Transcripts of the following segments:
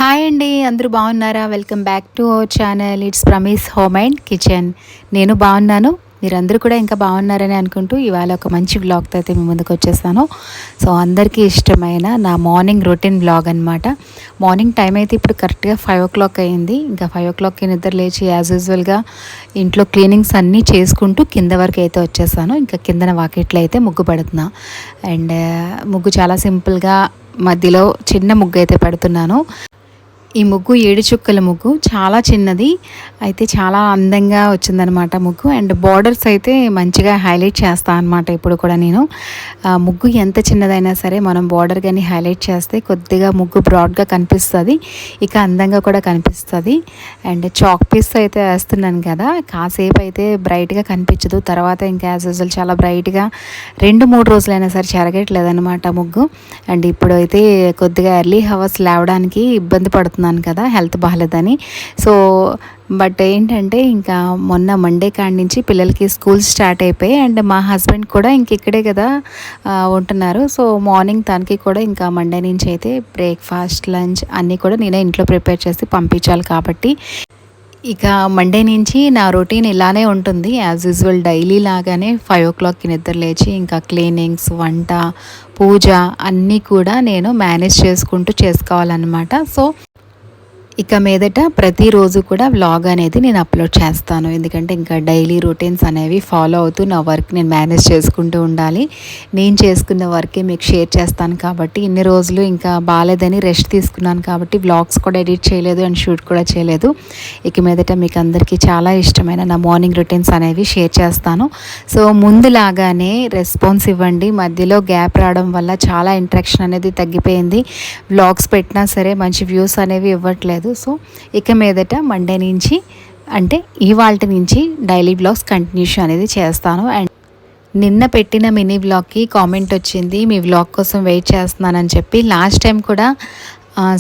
Hi అండి, అందరూ బాగున్నారా? Welcome back to our channel. It's Prami's home and kitchen. నేను బాగున్నాను, మీరందరూ కూడా ఇంకా బాగున్నారని అనుకుంటూ ఇవాళ ఒక మంచి వ్లాగ్తో అయితే మీ ముందుకు వచ్చేసాను. సో అందరికీ ఇష్టమైన నా మార్నింగ్ రొటీన్ వ్లాగ్ అనమాట. మార్నింగ్ టైం అయితే ఇప్పుడు కరెక్ట్గా 5 o'clock అయింది. ఇంకా 5 o'clockకి నిద్ర లేచి యాజ్ యూజువల్గా ఇంట్లో క్లీనింగ్స్ అన్నీ చేసుకుంటూ కింద వరకు అయితే వచ్చేసాను. ఇంకా కిందన వాకిట్లో అయితే ముగ్గు పెడుతున్నా. అండ్ ముగ్గు చాలా సింపుల్గా మధ్యలో చిన్న ముగ్గు అయితే పెడుతున్నాను. ఈ ముగ్గు 7 చుక్కల ముగ్గు, చాలా చిన్నది అయితే చాలా అందంగా వచ్చిందనమాట ముగ్గు. అండ్ బార్డర్స్ అయితే మంచిగా హైలైట్ చేస్తాను అనమాట. ఇప్పుడు కూడా నేను ముగ్గు ఎంత చిన్నదైనా సరే మనం బార్డర్ కానీ హైలైట్ చేస్తే కొద్దిగా ముగ్గు బ్రాడ్గా కనిపిస్తుంది, ఇక అందంగా కూడా కనిపిస్తుంది. అండ్ చాక్ పీస్ అయితే వేస్తున్నాను కదా, కాసేపు అయితే బ్రైట్గా కనిపించదు, తర్వాత ఇంకా యాజ్ యూజువల్ చాలా బ్రైట్గా 2-3 రోజులైనా సరే చెరగట్లేదనమాట ముగ్గు. అండ్ ఇప్పుడు అయితే కొద్దిగా ఎర్లీ హవర్స్ లేవడానికి ఇబ్బంది పడుతుంది కదా, హెల్త్ బాగాలేదని. సో బట్ ఏంటంటే ఇంకా మొన్న మండే కాడి నుంచి పిల్లలకి స్కూల్ స్టార్ట్ అయిపోయి, అండ్ మా హస్బెండ్ కూడా ఇంక ఇక్కడే కదా ఉంటున్నారు. సో మార్నింగ్ తనకి కూడా ఇంకా మండే నుంచి అయితే బ్రేక్ఫాస్ట్ లంచ్ అన్నీ కూడా నేనే ఇంట్లో ప్రిపేర్ చేసి పంపించాలి కాబట్టి ఇక మండే నుంచి నా రొటీన్ ఇలానే ఉంటుంది. యాజ్ యూజువల్ డైలీ లాగానే 5 o'clockకి నిద్ర లేచి ఇంకా క్లీనింగ్స్, వంట, పూజ అన్నీ కూడా నేను మేనేజ్ చేసుకుంటూ చేసుకోవాలన్నమాట. సో ఇక మీదట ప్రతిరోజు కూడా వ్లాగ్ అనేది నేను అప్లోడ్ చేస్తాను, ఎందుకంటే ఇంకా డైలీ రొటీన్స్ అనేవి ఫాలో అవుతూ నా వర్క్ నేను మేనేజ్ చేసుకుంటూ ఉండాలి. నేను చేసుకున్న వర్కే మీకు షేర్ చేస్తాను కాబట్టి ఇన్ని రోజులు ఇంకా బాగాలేదని రెస్ట్ తీసుకున్నాను కాబట్టి వ్లాగ్స్ కూడా ఎడిట్ చేయలేదు అండ్ షూట్ కూడా చేయలేదు. ఇక మీదట మీకు అందరికీ చాలా ఇష్టమైన నా మార్నింగ్ రొటీన్స్ అనేవి షేర్ చేస్తాను. సో ముందులాగానే రెస్పాన్స్ ఇవ్వండి. మధ్యలో గ్యాప్ రావడం వల్ల చాలా ఇంట్రాక్షన్ అనేది తగ్గిపోయింది. వ్లాగ్స్ పెట్టినా సరే మంచి వ్యూస్ అనేవి ఇవ్వట్లేదు. సో ఇక మీదట మండే నుంచి అంటే ఇవాల్టి నుంచి డైలీ వ్లాగ్స్ కంటిన్యూషన్ అనేది చేస్తాను. అండ్ నిన్న పెట్టిన మినీ వ్లాగ్కి కామెంట్ వచ్చింది, మీ వ్లాగ్ కోసం వెయిట్ చేస్తున్నానని చెప్పి. లాస్ట్ టైం కూడా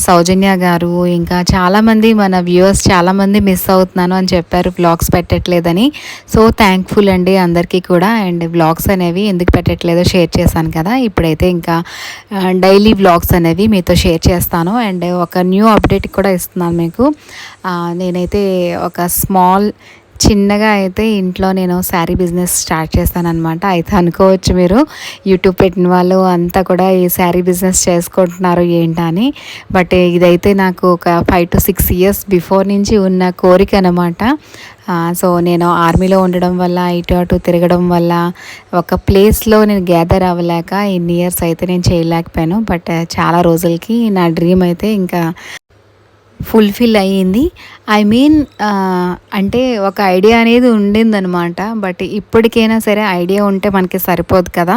సౌజన్య గారు ఇంకా చాలామంది మన వ్యూవర్స్ చాలామంది మిస్ అవుతున్నాను అని చెప్పారు వ్లాగ్స్ పెట్టట్లేదని. సో థ్యాంక్ఫుల్ అండి అందరికీ కూడా. అండ్ వ్లాగ్స్ అనేవి ఎందుకు పెట్టట్లేదో షేర్ చేశాను కదా, ఇప్పుడైతే ఇంకా డైలీ వ్లాగ్స్ అనేవి మీతో షేర్ చేస్తాను. అండ్ ఒక న్యూ అప్డేట్ కూడా ఇస్తున్నాను మీకు. నేనైతే ఒక చిన్నగా అయితే ఇంట్లో నేను శారీ బిజినెస్ స్టార్ట్ చేస్తానన్నమాట. అయితే అనుకోవచ్చు మీరు, యూట్యూబ్ పెట్టిన వాళ్ళు అంతా కూడా ఈ శారీ బిజినెస్ చేసుకుంటున్నారు ఏంటా అని. బట్ ఇదైతే నాకు ఒక 5 to 6 years బిఫోర్ నుంచి ఉన్న కోరిక అనమాట. సో నేను ఆర్మీలో ఉండడం వల్ల ఇటు అటు తిరగడం వల్ల ఒక ప్లేస్లో నేను గ్యాదర్ అవ్వలేక ఇన్ని ఇయర్స్ అయితే నేను చేయలేకపోయాను. బట్ చాలా రోజులకి నా డ్రీమ్ అయితే ఇంకా ఫుల్ఫిల్ అయ్యింది. అంటే ఒక ఐడియా అనేది ఉండిందనమాట. బట్ ఇప్పటికైనా సరే ఐడియా ఉంటే మనకి సరిపోదు కదా,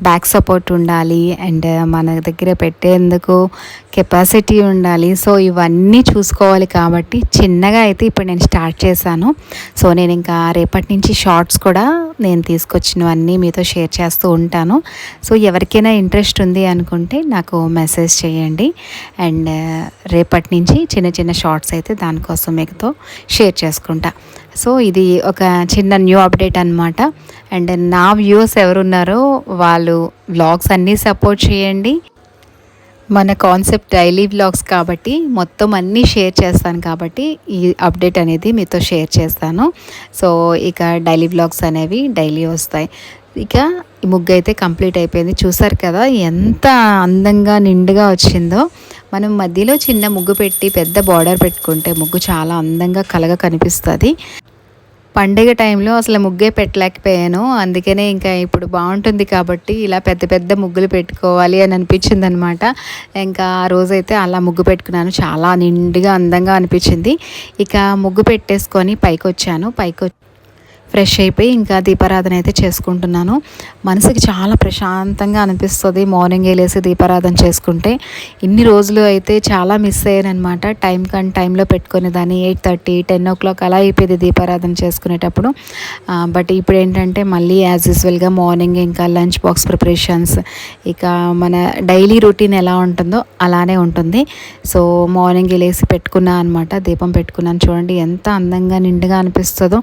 బ్యాక్ సపోర్ట్ ఉండాలి అండ్ మన దగ్గర పెట్టేందుకు కెపాసిటీ ఉండాలి. సో ఇవన్నీ చూసుకోవాలి కాబట్టి చిన్నగా అయితే ఇప్పుడు నేను స్టార్ట్ చేశాను. సో నేను ఇంకా రేపటి నుంచి షార్ట్స్ కూడా నేను తీసుకొచ్చినవన్నీ మీతో షేర్ చేస్తూ ఉంటాను. సో ఎవరికైనా ఇంట్రెస్ట్ ఉంది అనుకుంటే నాకు మెసేజ్ చేయండి. అండ్ రేపటి నుంచి చిన్న చిన్న షార్ట్స్ అయితే దానికోసం మీతో షేర్ చేసుకుంటా. సో ఇది ఒక చిన్న న్యూ అప్డేట్ అనమాట. అండ్ నా వ్యూవర్స్ ఎవరున్నారో వాళ్ళు వ్లాగ్స్ అన్నీ సపోర్ట్ చేయండి. మన కాన్సెప్ట్ డైలీ వ్లాగ్స్ కాబట్టి మొత్తం అన్నీ షేర్ చేస్తాను కాబట్టి ఈ అప్డేట్ అనేది మీతో షేర్ చేస్తాను. సో ఇక డైలీ వ్లాగ్స్ అనేవి డైలీ వస్తాయి. ఇక ఈ ముగ్గు అయితే కంప్లీట్ అయిపోయింది, చూసారు కదా ఎంత అందంగా నిండుగా వచ్చిందో. మనం మధ్యలో చిన్న ముగ్గు పెట్టి పెద్ద బార్డర్ పెట్టుకుంటే ముగ్గు చాలా అందంగా కలగా కనిపిస్తుంది. పండుగ టైంలో అసలు ముగ్గే పెట్టలేకపోయాను, అందుకనే ఇంకా ఇప్పుడు బాగుంటుంది కాబట్టి ఇలా పెద్ద పెద్ద ముగ్గులు పెట్టుకోవాలి అని అనిపించింది అనమాట. ఇంకా ఆ రోజైతే అలా ముగ్గు పెట్టుకున్నాను, చాలా నిండుగా అందంగా అనిపించింది. ఇక ముగ్గు పెట్టేసుకొని పైకి వచ్చాను. ఫ్రెష్ అయిపోయి ఇంకా దీపారాధన అయితే చేసుకుంటున్నాను. మనసుకి చాలా ప్రశాంతంగా అనిపిస్తుంది మార్నింగ్ లేసి దీపారాధన చేసుకుంటే. ఇన్ని రోజులు అయితే చాలా మిస్ అయ్యాను అనమాట. టైంలో పెట్టుకునే దాన్ని 8:30, 10 o'clock అలా అయిపోయింది దీపారాధన చేసుకునేటప్పుడు. బట్ ఇప్పుడు ఏంటంటే మళ్ళీ యాజ్ యూజువల్గా మార్నింగ్ ఇంకా లంచ్ బాక్స్ ప్రిపరేషన్స్, ఇక మన డైలీ రొటీన్ ఎలా ఉంటుందో అలానే ఉంటుంది. సో మార్నింగ్ లేసి పెట్టుకున్నాను అనమాట, దీపం పెట్టుకున్నాను. చూడండి ఎంత అందంగా నిండుగా అనిపిస్తుందో.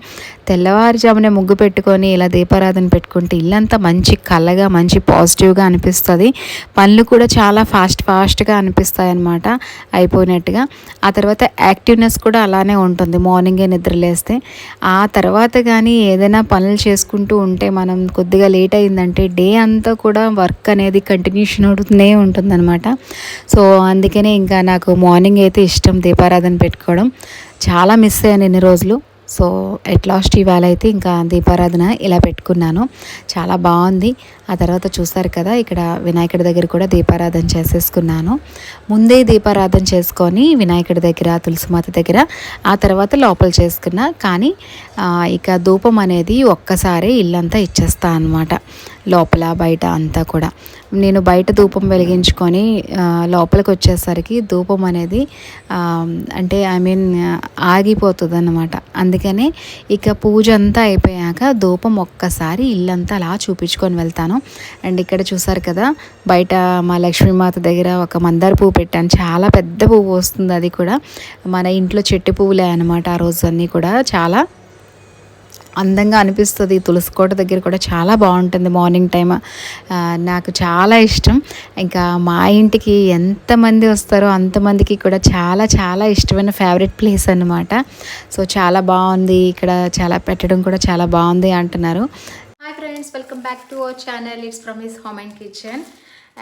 తెల్లవారి తెల్లవారుజామునే ముగ్గు పెట్టుకొని ఇలా దీపారాధన పెట్టుకుంటే ఇల్లంతా మంచి కళగా మంచి పాజిటివ్గా అనిపిస్తుంది. పనులు కూడా చాలా ఫాస్ట్గా అనిపిస్తాయి అన్నమాట అయిపోయినట్టుగా. ఆ తర్వాత యాక్టివ్నెస్ కూడా అలానే ఉంటుంది మార్నింగే నిద్రలేస్తే. ఆ తర్వాత కానీ ఏదైనా పనులు చేసుకుంటూ ఉంటే మనం కొద్దిగా లేట్ అయిందంటే డే అంతా కూడా వర్క్ అనేది కంటిన్యూషన్ అవుతూనే ఉంటుందన్నమాట. సో అందుకనే ఇంకా నాకు మార్నింగ్ అయితే ఇష్టం దీపారాధన పెట్టుకోవడం. చాలా మిస్ అయ్యాను ఎన్ని రోజులు. సో ఎట్ లాస్ట్ ఇవాళ అయితే ఇంకా దీపారాధన ఇలా పెట్టుకున్నాను. చాలా బాగుంది. ఆ తర్వాత చూస్తారు కదా ఇక్కడ వినాయకుడి దగ్గర కూడా దీపారాధన చేసేసుకున్నాను. ముందే దీపారాధన చేసుకొని వినాయకుడి దగ్గర తులసిమాత దగ్గర ఆ తర్వాత లోపల చేసుకున్నా. కానీ ఇక ధూపం అనేది ఒక్కసారి ఇల్లంతా ఇచ్చేస్తా అనమాట, లోపల బయట అంతా కూడా. నేను బయట ధూపం వెలిగించుకొని లోపలికి వచ్చేసరికి ధూపం అనేది అంటే ఆగిపోతుంది అన్నమాట. అందుకనే ఇక పూజ అంతా అయిపోయాక ధూపం ఒక్కసారి ఇల్లంతా అలా చూపించుకొని వెళ్తాను. అండ్ ఇక్కడ చూసారు కదా బయట మా లక్ష్మీమాత దగ్గర ఒక మందార పువ్వు పెట్టాను. చాలా పెద్ద పువ్వు వస్తుంది. అది కూడా మన ఇంట్లో చెట్టు పువ్వులే అనమాట. ఆ రోజు అన్నీ కూడా చాలా అందంగా అనిపిస్తుంది. తులసి కోట దగ్గర కూడా చాలా బాగుంటుంది మార్నింగ్ టైం. నాకు చాలా ఇష్టం. ఇంకా మా ఇంటికి ఎంతమంది వస్తారో అంతమందికి కూడా చాలా చాలా ఇష్టమైన ఫేవరెట్ ప్లేస్ అన్నమాట. సో చాలా బాగుంది ఇక్కడ, చాలా పెట్టడం కూడా చాలా బాగుంది అంటున్నారు. Hi friends, welcome back to our channel. It's Prami's home and kitchen.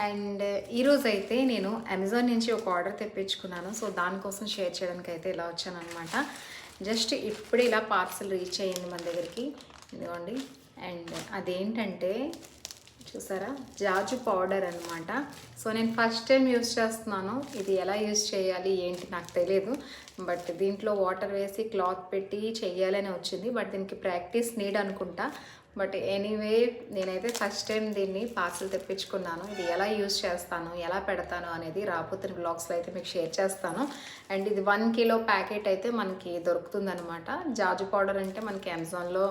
And ఈరోజు అయితే నేను అమెజాన్ నుంచి ఒక ఆర్డర్ తెప్పించుకున్నాను. సో దానికోసం షేర్ చేయడానికి అయితే ఇలా వచ్చాను అనమాట. జస్ట్ ఇప్పుడు ఇలా పార్సల్ రీచ్ అయ్యింది మన దగ్గరికి, ఇదిగోండి. అండ్ అదేంటంటే చూసారా, జాజు పౌడర్ అనమాట. సో నేను ఫస్ట్ టైం యూస్ చేస్తున్నాను. ఇది ఎలా యూస్ చేయాలి ఏంటి నాకు తెలియదు. బట్ దీంట్లో వాటర్ వేసి క్లాత్ పెట్టి చెయ్యాలని వచ్చింది. బట్ దీనికి ప్రాక్టీస్ నీడ్ అనుకుంటా. బట్ ఎనీవే నేనైతే ఫస్ట్ టైం దీన్ని పార్సల్ తెప్పించుకున్నాను. ఇది ఎలా యూస్ చేస్తాను, ఎలా పెడతాను అనేది రాబోతున్న బ్లాగ్స్లో అయితే మీకు షేర్ చేస్తాను. అండ్ ఇది 1 కిలో ప్యాకెట్ అయితే మనకి దొరుకుతుందనమాట. జాజు పౌడర్ అంటే మనకి అమెజాన్లో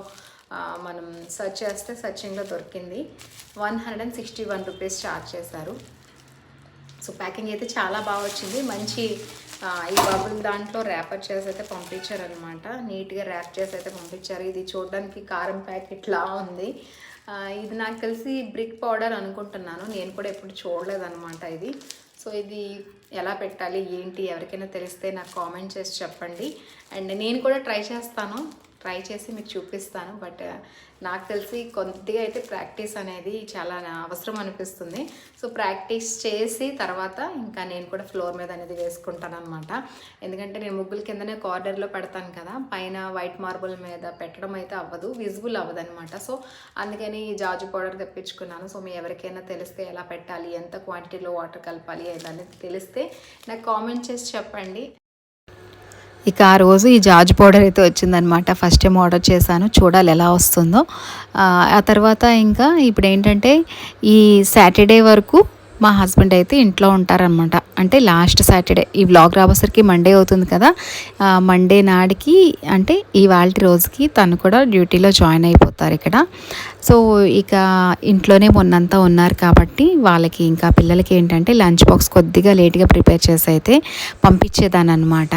మనం సెర్చ్ చేస్తే సెర్చింగ్లో దొరికింది. 161 రూపీస్ ఛార్జ్ చేశారు. సో ప్యాకింగ్ అయితే చాలా బాగా వచ్చింది. మంచి ఈ బబుల్ దాంట్లో ర్యాపర్ చేసి అయితే పంపించారనమాట. నీట్గా ర్యాప్ చేసి అయితే పంపించారు. ఇది చూడడానికి కారం ప్యాకెట్లా ఉంది. ఇది నాకు తెలిసి బ్రిక్ పౌడర్ అనుకుంటున్నాను. నేను కూడా ఎప్పుడు చూడలేదన్నమాట ఇది. సో ఇది ఎలా పెట్టాలి ఏంటి ఎవరికైనా తెలిస్తే నాకు కామెంట్ చేసి చెప్పండి. అండ్ నేను కూడా ట్రై చేసి మీకు చూపిస్తాను. బట్ నాకు తెలిసి కొద్దిగా అయితే ప్రాక్టీస్ అనేది చాలా అవసరం అనిపిస్తుంది. సో ప్రాక్టీస్ చేసి తర్వాత ఇంకా నేను కూడా ఫ్లోర్ మీద అనేది వేసుకుంటాను అనమాట. ఎందుకంటే నేను ముగ్గుల కిందనే కార్నర్లో పెడతాను కదా, పైన వైట్ మార్బుల్ మీద పెట్టడం అయితే అవ్వదు, విజిబుల్ అవ్వదు అనమాట. సో అందుకని ఈ జాజు పౌడర్ తెప్పించుకున్నాను. సో మీ ఎవరికైనా తెలిస్తే ఎలా పెట్టాలి, ఎంత క్వాంటిటీలో వాటర్ కలపాలి అనేది తెలిస్తే నాకు కామెంట్ చేసి చెప్పండి. ఇక ఆ రోజు ఈ జాజు పౌడర్ అయితే వచ్చిందనమాట. ఫస్ట్ టైం ఆర్డర్ చేశాను, చూడాలి ఎలా వస్తుందో. ఆ తర్వాత ఇంకా ఇప్పుడు ఏంటంటే ఈ సాటర్డే వరకు మా హస్బెండ్ అయితే ఇంట్లో ఉంటారనమాట. అంటే లాస్ట్ సాటర్డే, ఈ వ్లాగ్ రాబోసరికి మండే అవుతుంది కదా, మండే నాడికి అంటే ఇవాళ రోజుకి తను కూడా డ్యూటీలో జాయిన్ అయిపోతారు ఇక్కడ. సో ఇక ఇంట్లోనే మొన్నంతా ఉన్నారు కాబట్టి వాళ్ళకి ఇంకా పిల్లలకి ఏంటంటే లంచ్ బాక్స్ కొద్దిగా లేట్గా ప్రిపేర్ చేసి అయితే పంపించేదాన్ని అనమాట.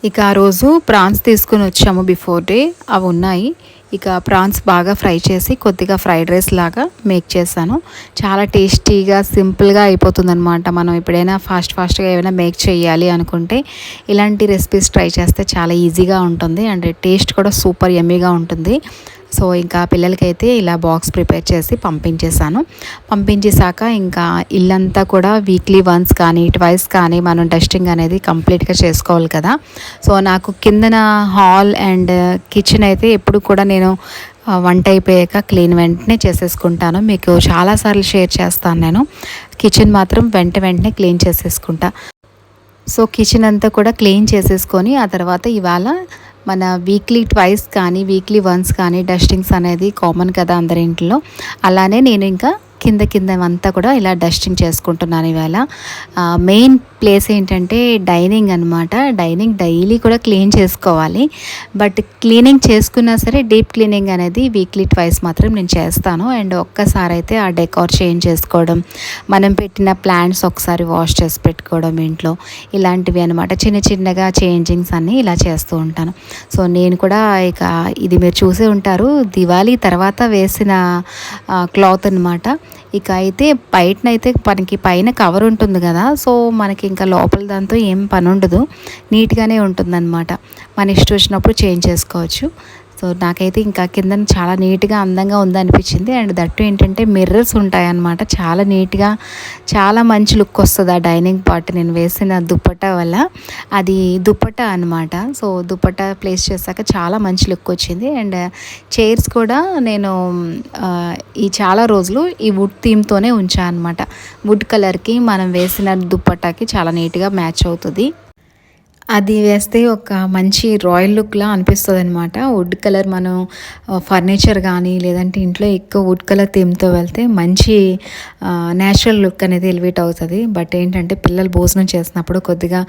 ఇక ఆ రోజు ప్రాన్స్ తీసుకుని వచ్చాము బిఫోర్ డే, అవి ఉన్నాయి. ఇక ప్రాన్స్ బాగా ఫ్రై చేసి కొద్దిగా ఫ్రైడ్ రైస్ లాగా మేక్ చేశాను. చాలా టేస్టీగా సింపుల్గా అయిపోతుంది అనమాట. మనం ఎప్పుడైనా ఫాస్ట్గా ఏమైనా మేక్ చేయాలి అనుకుంటే ఇలాంటి రెసిపీస్ ట్రై చేస్తే చాలా ఈజీగా ఉంటుంది. అండ్ టేస్ట్ కూడా సూపర్ యమ్మీగా ఉంటుంది. సో ఇంకా పిల్లలకైతే ఇలా బాక్స్ ప్రిపేర్ చేసి పంపించేశాక ఇంకా ఇల్లంతా కూడా వీక్లీ వన్స్ కానీ ట్వైస్ కానీ మనం డస్టింగ్ అనేది కంప్లీట్గా చేసుకోవాలి కదా. సో నాకు కిందన హాల్ అండ్ కిచెన్ అయితే ఎప్పుడు కూడా నేను వంట అయిపోయాక క్లీన్ వెంటనే చేసేసుకుంటాను. మీకు చాలాసార్లు షేర్ చేస్తాను నేను. కిచెన్ మాత్రం వెంటనే క్లీన్ చేసేసుకుంటా. సో కిచెన్ అంతా కూడా క్లీన్ చేసేసుకొని ఆ తర్వాత ఇవాళ మన వీక్లీ ట్వైస్ కానీ వీక్లీ వన్స్ కానీ డస్టింగ్స్ అనేది కామన్ కదా అందరి ఇంట్లో. అలానే నేను ఇంకా కింద కింద అంతా కూడా ఇలా డస్టింగ్ చేసుకుంటున్నాను ఇవాళ. మెయిన్ ప్లేస్ ఏంటంటే డైనింగ్ అనమాట. డైనింగ్ డైలీ కూడా క్లీన్ చేసుకోవాలి, బట్ క్లీనింగ్ చేసుకున్నా సరే డీప్ క్లీనింగ్ అనేది వీక్లీ ట్వైస్ మాత్రం నేను చేస్తాను. అండ్ ఒక్కసారి అయితే ఆ డెకార్ చేంజ్ చేసుకోవడం, మనం పెట్టిన ప్లాంట్స్ ఒకసారి వాష్ చేసి పెట్టుకోవడం ఇంట్లో, ఇలాంటివి అనమాట. చిన్న చిన్నగా చేంజింగ్స్ అన్నీ ఇలా చేస్తూ ఉంటాను. సో నేను కూడా ఇక ఇది మీరు చూసే ఉంటారు, దివాళీ తర్వాత వేసిన క్లాత్ అనమాట. ఇక అయితే బయటనైతే మనకి పైన కవర్ ఉంటుంది కదా, సో మనకి ఇంకా లోపల దాంతో ఏం పని ఉండదు, నీట్గానే ఉంటుందన్నమాట. మన ఇష్టం వచ్చినప్పుడు చేంజ్ చేసుకోవచ్చు. సో నాకైతే ఇంకా కింద చాలా నీట్గా అందంగా ఉందనిపించింది. అండ్ దట్టు ఏంటంటే మిర్రర్స్ ఉంటాయన్నమాట, చాలా నీట్గా చాలా మంచి లుక్ వస్తుంది ఆ డైనింగ్ పార్ట్ నేను వేసిన దుప్పట్టా వల్ల. అది దుప్పట్టా అనమాట. సో దుప్పట్టా ప్లేస్ చేశాక చాలా మంచి లుక్ వచ్చింది. అండ్ చైర్స్ కూడా నేను ఈ చాలా రోజులు ఈ వుడ్ థీమ్తోనే ఉంచాను అనమాట. వుడ్ కలర్కి మనం వేసిన దుప్పట్టాకి చాలా నీట్గా మ్యాచ్ అవుతుంది. అది వేస్తే ఒక మంచి రాయల్ లుక్లా అనిపిస్తుంది అనమాట. వుడ్ కలర్ మనం ఫర్నిచర్ కానీ లేదంటే ఇంట్లో ఎక్కువ వుడ్ కలర్ థీమ్తో వెళ్తే మంచి న్యాచురల్ లుక్ అనేది ఎలివేట్ అవుతుంది. బట్ ఏంటంటే పిల్లలు భోజనం చేసినప్పుడు కొద్దిగా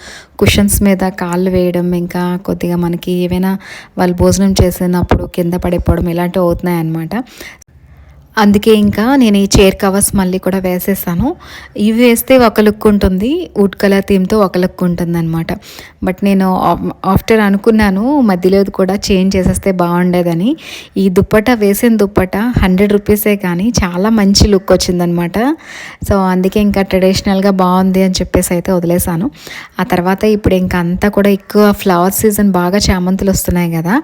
కుషన్స్ మీద కాళ్ళు వేయడం, ఇంకా కొద్దిగా మనకి ఏవైనా వాళ్ళు భోజనం చేసినప్పుడు కింద పడిపోవడం ఇలాంటివి అవుతున్నాయి అన్నమాట. అందుకే ఇంకా నేను ఈ చైర్ కవర్స్ మళ్ళీ కూడా వేసేసాను. ఇవి వేస్తే ఒక లుక్ ఉంటుంది, వుడ్ కలర్ థీమ్తో ఒక లుక్ ఉంటుంది అనమాట. బట్ నేను ఆఫ్టర్ అనుకున్నాను మధ్యలో కూడా చేంజ్ చేసేస్తే బాగుండేదని. ఈ దుప్పట వేసిన దుప్పట 100 రూపీసే కానీ చాలా మంచి లుక్ వచ్చిందనమాట. సో అందుకే ఇంకా ట్రెడిషనల్గా బాగుంది అని చెప్పేసి అయితే వదిలేసాను. ఆ తర్వాత ఇప్పుడు ఇంకా అంతా కూడా ఎక్కువ ఫ్లవర్ సీజన్, బాగా చామంతులు వస్తున్నాయి కదా,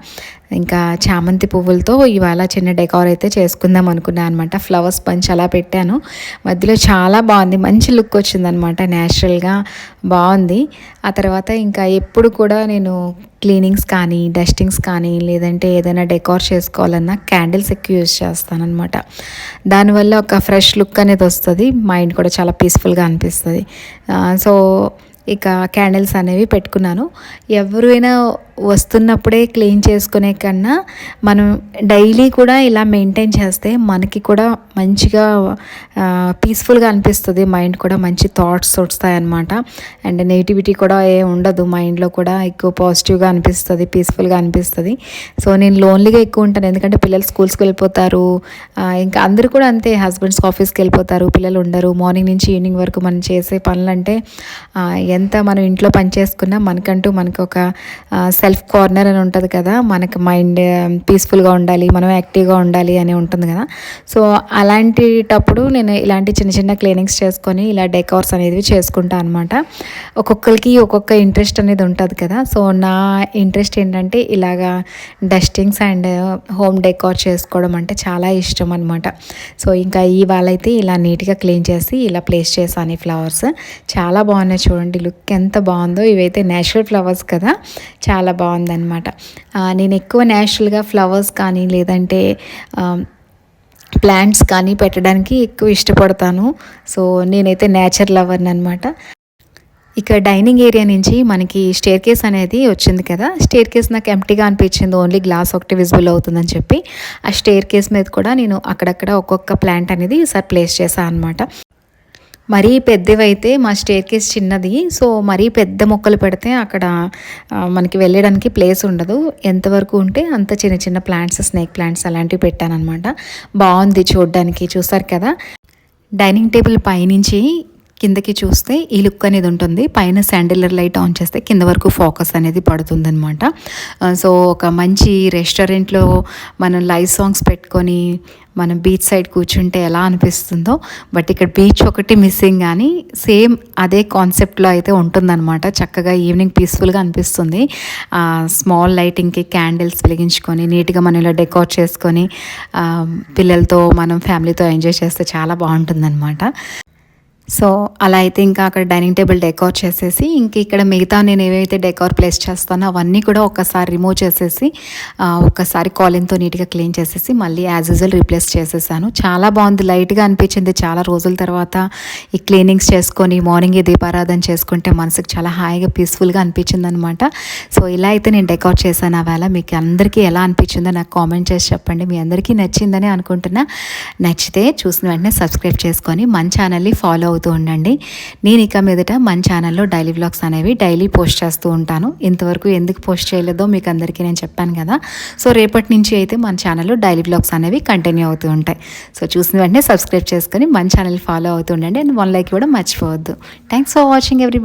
ఇంకా చామంతి పువ్వులతో ఇవాళ చిన్న డెకార్ అయితే చేసుకుందాం అనుకున్నాను అనమాట. ఫ్లవర్స్ బంచ్ అలా పెట్టాను మధ్యలో, చాలా బాగుంది, మంచి లుక్ వచ్చిందనమాట, న్యాచురల్గా బాగుంది. ఆ తర్వాత ఇంకా ఎప్పుడు కూడా నేను క్లీనింగ్స్ కానీ డస్టింగ్స్ కానీ లేదంటే ఏదైనా డెకార్ చేసుకోవాలన్నా క్యాండిల్స్ ఎక్కువ యూజ్ చేస్తానన్నమాట. దానివల్ల ఒక ఫ్రెష్ లుక్ అనేది వస్తుంది, మైండ్ కూడా చాలా పీస్ఫుల్గా అనిపిస్తుంది. సో ఇక క్యాండిల్స్ అనేవి పెట్టుకున్నాను. ఎవరైనా వస్తున్నప్పుడే క్లీన్ చేసుకునే కన్నా మనం డైలీ కూడా ఇలా మెయింటైన్ చేస్తే మనకి కూడా మంచిగా పీస్ఫుల్గా అనిపిస్తుంది, మైండ్ కూడా మంచి థాట్స్ వస్తాయన్నమాట. అండ్ నెగిటివిటీ కూడా ఉండదు మైండ్లో, కూడా ఎక్కువ పాజిటివ్గా అనిపిస్తుంది, పీస్ఫుల్గా అనిపిస్తుంది. సో నేను లోన్లీగా ఎక్కువ ఉంటాను, ఎందుకంటే పిల్లలు స్కూల్స్కి వెళ్ళిపోతారు, ఇంకా అందరూ కూడా అంతే, హస్బెండ్స్ ఆఫీస్కి వెళ్ళిపోతారు, పిల్లలు ఉండరు. మార్నింగ్ నుంచి ఈవినింగ్ వరకు మనం చేసే పనులంటే ఎంత మనం ఇంట్లో పని చేసుకున్నా మనకంటూ మనకు ఒక సెల్ఫ్ కార్నర్ అని ఉంటుంది కదా, మనకి మైండ్ పీస్ఫుల్గా ఉండాలి, మనం యాక్టివ్గా ఉండాలి అని ఉంటుంది కదా. సో అలాంటిటప్పుడు నేను ఇలాంటి చిన్న చిన్న క్లీనింగ్స్ చేసుకొని ఇలా డెకార్స్ అనేది చేసుకుంటాను అనమాట. ఒక్కొక్కరికి ఒక్కొక్క ఇంట్రెస్ట్ అనేది ఉంటుంది కదా. సో నా ఇంట్రెస్ట్ ఏంటంటే ఇలాగా డస్టింగ్స్ అండ్ హోమ్ డెకార్ చేసుకోవడం అంటే చాలా ఇష్టం అనమాట. సో ఇంకా ఇవాళ అయితే ఇలా నీట్గా క్లీన్ చేసి ఇలా ప్లేస్ చేశాను ఈ ఫ్లవర్స్. చాలా బాగున్నాయి చూడండి, లుక్ ఎంత బాగుందో. ఇవైతే నేచురల్ ఫ్లవర్స్ కదా, చాలా బాగుందన్నమాట. నేను ఎక్కువ నేచురల్గా ఫ్లవర్స్ కానీ లేదంటే ప్లాంట్స్ కానీ పెట్టడానికి ఎక్కువ ఇష్టపడతాను. సో నేనైతే నేచర్ లవర్ని అనమాట. ఇక డైనింగ్ ఏరియా నుంచి మనకి స్టేర్ కేస్ అనేది వచ్చింది కదా, స్టేర్ కేస్ నాకు ఎంప్టీగా అనిపించింది, ఓన్లీ గ్లాస్ ఒకటి విజిబుల్ అవుతుందని చెప్పి ఆ స్టేర్ కేస్ మీద కూడా నేను అక్కడక్కడ ఒక్కొక్క ప్లాంట్ అనేది ఈసారి ప్లేస్ చేశాను అనమాట. మరీ పెద్దవైతే మా స్టేర్ కేస్ చిన్నది, సో మరీ పెద్ద మొక్కలు పెడితే అక్కడ మనకి వెళ్ళడానికి ప్లేస్ ఉండదు. ఎంతవరకు ఉంటే అంత చిన్న చిన్న ప్లాంట్స్, స్నేక్ ప్లాంట్స్ అలాంటివి పెట్టానన్నమాట. బాగుంది చూడడానికి, చూసారు కదా. డైనింగ్ టేబుల్ పైనుంచి కిందకి చూస్తే ఈ లుక్ అనేది ఉంటుంది, పైన శాండిలర్ లైట్ ఆన్ చేస్తే కింద వరకు ఫోకస్ అనేది పడుతుందన్నమాట. సో ఒక మంచి రెస్టారెంట్లో మనం లైవ్ సాంగ్స్ పెట్టుకొని మనం బీచ్ సైడ్ కూర్చుంటే ఎలా అనిపిస్తుందో, బట్ ఇక్కడ బీచ్ ఒకటి మిస్సింగ్, కానీ సేమ్ అదే కాన్సెప్ట్లో అయితే ఉంటుందన్నమాట. చక్కగా ఈవినింగ్ పీస్ఫుల్గా అనిపిస్తుంది. స్మాల్ లైటింగ్కి క్యాండిల్స్ వెలిగించుకొని నీట్గా మనం ఇలా డెకార్ చేసుకొని పిల్లలతో మనం ఫ్యామిలీతో ఎంజాయ్ చేస్తే చాలా బాగుంటుందన్నమాట. సో అలా అయితే ఇంకా అక్కడ డైనింగ్ టేబుల్ డెకార్ చేసేసి ఇంక ఇక్కడ మిగతా నేను ఏవైతే డెకార్ ప్లేస్ చేస్తానో అవన్నీ కూడా ఒక్కసారి రిమూవ్ చేసేసి ఒక్కసారి కాలిన్తో నీట్గా క్లీన్ చేసేసి మళ్ళీ యాజ్ యూజువల్ రీప్లేస్ చేసేసాను. చాలా బాగుంది, లైట్గా అనిపించింది. చాలా రోజుల తర్వాత ఈ క్లీనింగ్స్ చేసుకొని మార్నింగ్ దీపారాధన చేసుకుంటే మనసుకు చాలా హాయిగా పీస్ఫుల్గా అనిపించింది అనమాట. సో ఇలా అయితే నేను డెకార్ చేశాను. ఆ వేళ మీకు అందరికీ ఎలా అనిపించిందో నాకు కామెంట్ చేసి చెప్పండి. మీ అందరికీ నచ్చిందని అనుకుంటున్నా. నచ్చితే చూసిన వెంటనే సబ్స్క్రైబ్ చేసుకొని మన ఛానల్ని ఫాలో అవుతూ ఉండండి. నేను ఇక మీదట మన ఛానల్లో డైలీ వ్లాగ్స్ అనేవి డైలీ పోస్ట్ చేస్తూ ఉంటాను. ఇంతవరకు ఎందుకు పోస్ట్ చేయలేదో మీకు అందరికీ నేను చెప్పాను కదా. సో రేపటి నుంచి అయితే మన ఛానల్లో డైలీ వ్లాగ్స్ అనేవి కంటిన్యూ అవుతూ ఉంటాయి. సో చూసిన వెంటనే సబ్స్క్రైబ్ చేసుకొని మన ఛానల్ ఫాలో అవుతూ ఉండండి. అండ్ 1 లైక్ కూడా మర్చిపోవద్దు. Thanks for watching everybody.